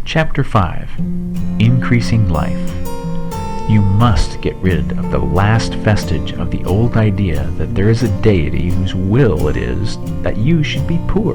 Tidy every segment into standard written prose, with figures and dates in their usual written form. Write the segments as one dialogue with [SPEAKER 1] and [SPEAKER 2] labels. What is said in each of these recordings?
[SPEAKER 1] Chapter 5. Increasing Life. You must get rid of the last vestige of the old idea that there is a deity whose will it is that you should be poor,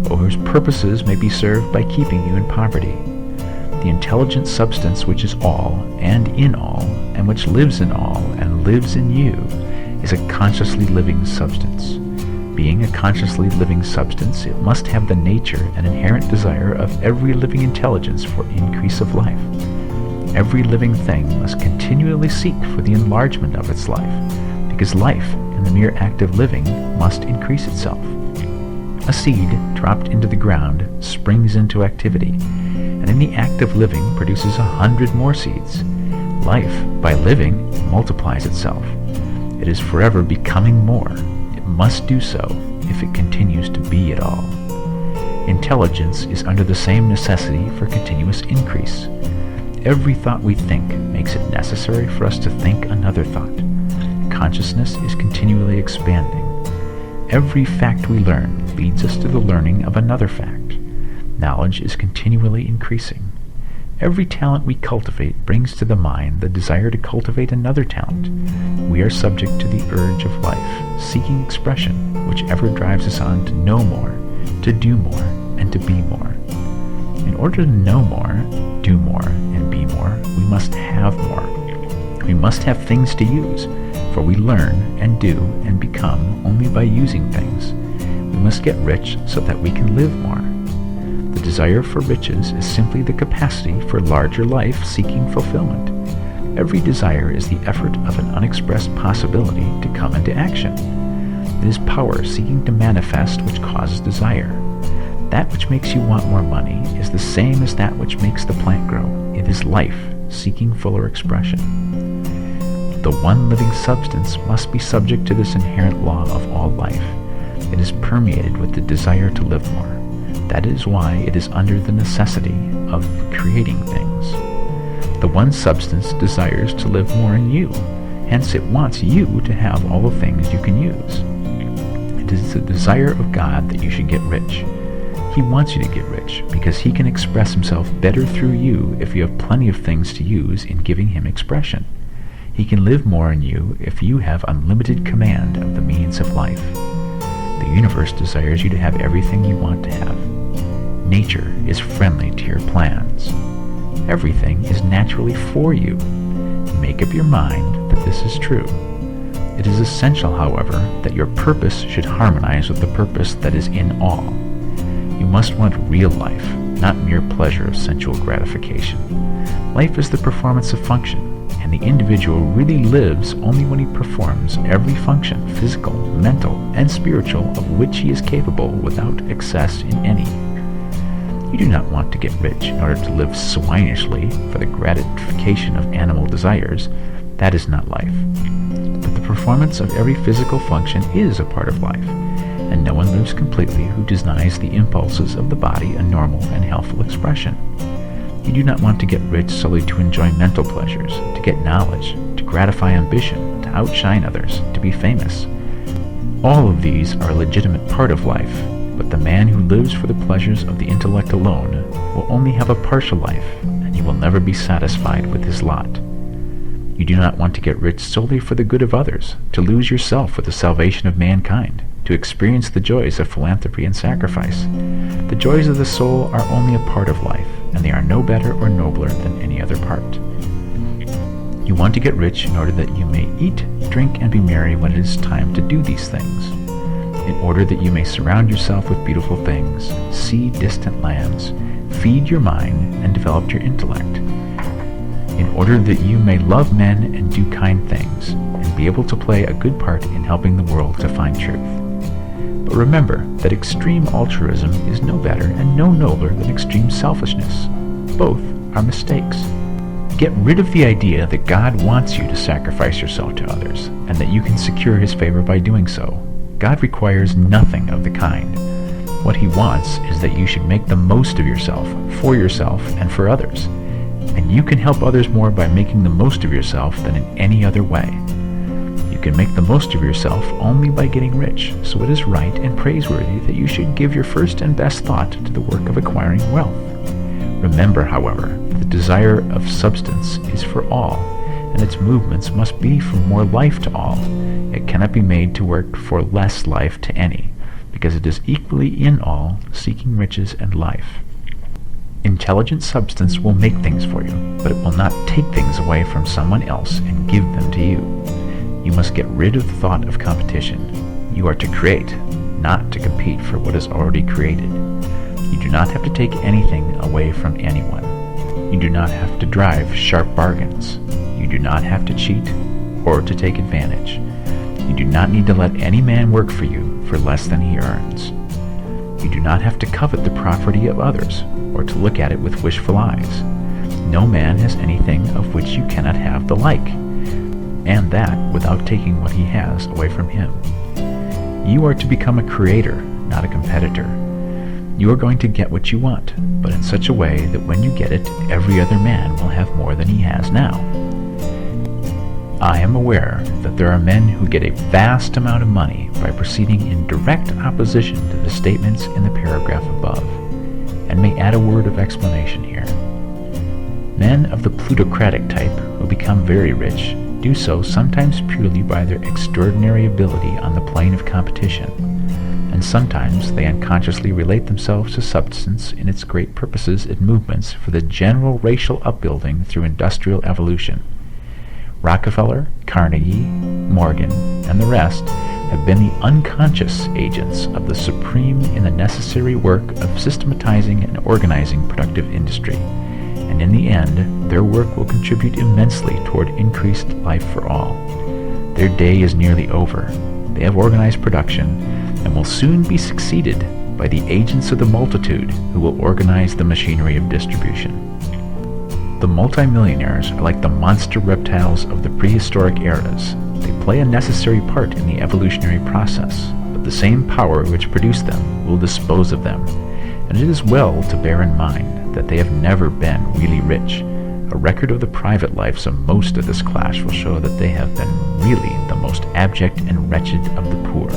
[SPEAKER 1] or whose purposes may be served by keeping you in poverty. The intelligent substance which is all, and in all, and which lives in all, and lives in you, is a consciously living substance. Being a consciously living substance, it must have the nature and inherent desire of every living intelligence for increase of life. Every living thing must continually seek for the enlargement of its life, because life, in the mere act of living, must increase itself. A seed dropped into the ground springs into activity, and in the act of living produces 100 more seeds. Life, by living, multiplies itself. It is forever becoming more. It must do so if it continues to be at all. Intelligence is under the same necessity for continuous increase. Every thought we think makes it necessary for us to think another thought. Consciousness is continually expanding. Every fact we learn leads us to the learning of another fact. Knowledge is continually increasing. Every talent we cultivate brings to the mind the desire to cultivate another talent. We are subject to the urge of life, seeking expression, which ever drives us on to know more, to do more, and to be more. In order to know more, do more, and be more, we must have more. We must have things to use, for we learn and do and become only by using things. We must get rich so that we can live more. The desire for riches is simply the capacity for larger life seeking fulfillment. Every desire is the effort of an unexpressed possibility to come into action. It is power seeking to manifest which causes desire. That which makes you want more money is the same as that which makes the plant grow. It is life seeking fuller expression. The one living substance must be subject to this inherent law of all life. It is permeated with the desire to live more. That is why it is under the necessity of creating things. The one substance desires to live more in you, hence it wants you to have all the things you can use. It is the desire of God that you should get rich. He wants you to get rich because he can express himself better through you if you have plenty of things to use in giving him expression. He can live more in you if you have unlimited command of the means of life. The universe desires you to have everything you want to have. Nature is friendly to your plans. Everything is naturally for you. Make up your mind that this is true. It is essential, however, that your purpose should harmonize with the purpose that is in all. You must want real life, not mere pleasure of sensual gratification. Life is the performance of function, and the individual really lives only when he performs every function, physical, mental, and spiritual, of which he is capable without excess in any. You do not want to get rich in order to live swinishly for the gratification of animal desires. That is not life. But the performance of every physical function is a part of life, and no one lives completely who denies the impulses of the body a normal and healthful expression. You do not want to get rich solely to enjoy mental pleasures, to get knowledge, to gratify ambition, to outshine others, to be famous. All of these are a legitimate part of life, but the man who lives for the pleasures of the intellect alone will only have a partial life, and he will never be satisfied with his lot. You do not want to get rich solely for the good of others, to lose yourself for the salvation of mankind, to experience the joys of philanthropy and sacrifice. The joys of the soul are only a part of life, and they are no better or nobler than any other part. You want to get rich in order that you may eat, drink, and be merry when it is time to do these things, in order that you may surround yourself with beautiful things, see distant lands, feed your mind, and develop your intellect, in order that you may love men and do kind things, and be able to play a good part in helping the world to find truth. But remember that extreme altruism is no better and no nobler than extreme selfishness. Both are mistakes. Get rid of the idea that God wants you to sacrifice yourself to others, and that you can secure his favor by doing so. God requires nothing of the kind. What he wants is that you should make the most of yourself, for yourself, and for others. And you can help others more by making the most of yourself than in any other way. You can make the most of yourself only by getting rich, so it is right and praiseworthy that you should give your first and best thought to the work of acquiring wealth. Remember, however, that the desire of substance is for all, and its movements must be for more life to all. It cannot be made to work for less life to any, because it is equally in all, seeking riches and life. Intelligent substance will make things for you, but it will not take things away from someone else and give them to you. You must get rid of the thought of competition. You are to create, not to compete for what is already created. You do not have to take anything away from anyone. You do not have to drive sharp bargains. You do not have to cheat or to take advantage. You do not need to let any man work for you for less than he earns. You do not have to covet the property of others or to look at it with wishful eyes. No man has anything of which you cannot have the like, and that without taking what he has away from him. You are to become a creator, not a competitor. You are going to get what you want, but in such a way that when you get it, every other man will have more than he has now. I am aware that there are men who get a vast amount of money by proceeding in direct opposition to the statements in the paragraph above, and may add a word of explanation here. Men of the plutocratic type who become very rich do so sometimes purely by their extraordinary ability on the plane of competition, and sometimes they unconsciously relate themselves to substance in its great purposes and movements for the general racial upbuilding through industrial evolution. Rockefeller, Carnegie, Morgan, and the rest have been the unconscious agents of the supreme in the necessary work of systematizing and organizing productive industry, and in the end, their work will contribute immensely toward increased life for all. Their day is nearly over. They have organized production, and will soon be succeeded by the agents of the multitude who will organize the machinery of distribution. The multimillionaires are like the monster reptiles of the prehistoric eras. They play a necessary part in the evolutionary process, but the same power which produced them will dispose of them, and it is well to bear in mind that they have never been really rich. A record of the private lives of most of this class will show that they have been really the most abject and wretched of the poor.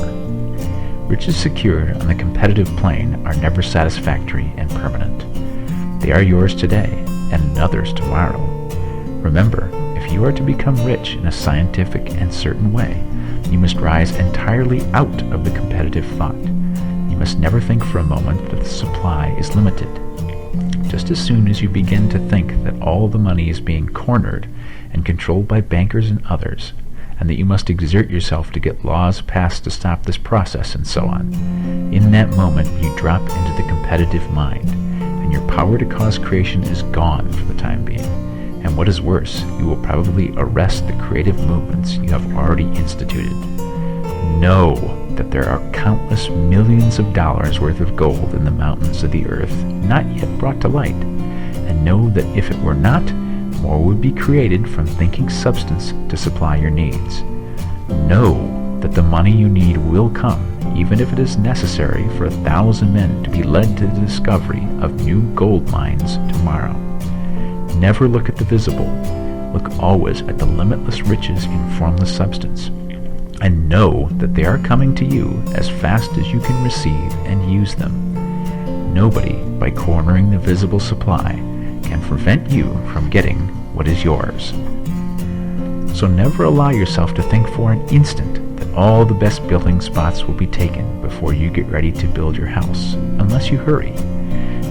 [SPEAKER 1] Riches secured on the competitive plane are never satisfactory and permanent. They are yours today, and another's tomorrow. Remember, if you are to become rich in a scientific and certain way, you must rise entirely out of the competitive thought. You must never think for a moment that the supply is limited. Just as soon as you begin to think that all the money is being cornered and controlled by bankers and others, and that you must exert yourself to get laws passed to stop this process and so on, in that moment you drop into the competitive mind, and your power to cause creation is gone for the time being. And what is worse, you will probably arrest the creative movements you have already instituted. Know that there are countless millions of dollars worth of gold in the mountains of the earth not yet brought to light, and know that if it were not, more would be created from thinking substance to supply your needs. Know that the money you need will come, even if it is necessary for 1,000 men to be led to the discovery of new gold mines tomorrow. Never look at the visible. Look always at the limitless riches in formless substance, and know that they are coming to you as fast as you can receive and use them. Nobody, by cornering the visible supply, can prevent you from getting what is yours. So never allow yourself to think for an instant that all the best building spots will be taken before you get ready to build your house, unless you hurry.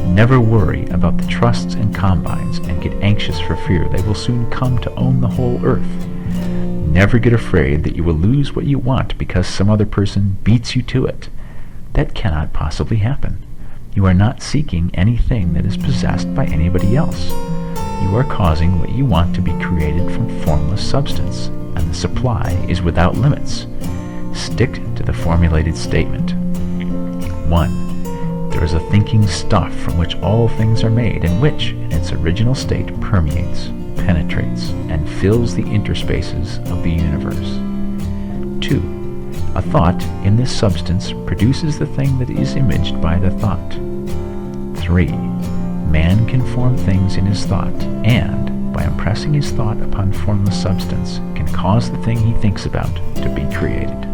[SPEAKER 1] Never worry about the trusts and combines and get anxious for fear they will soon come to own the whole earth. Never get afraid that you will lose what you want because some other person beats you to it. That cannot possibly happen. You are not seeking anything that is possessed by anybody else. You are causing what you want to be created from formless substance, and the supply is without limits. Stick to the formulated statement. 1. There is a thinking stuff from which all things are made, and which, in its original state, permeates, penetrates, and fills the interspaces of the universe. 2. A thought in this substance produces the thing that is imaged by the thought. 3. Man can form things in his thought, and, by impressing his thought upon formless substance, can cause the thing he thinks about to be created.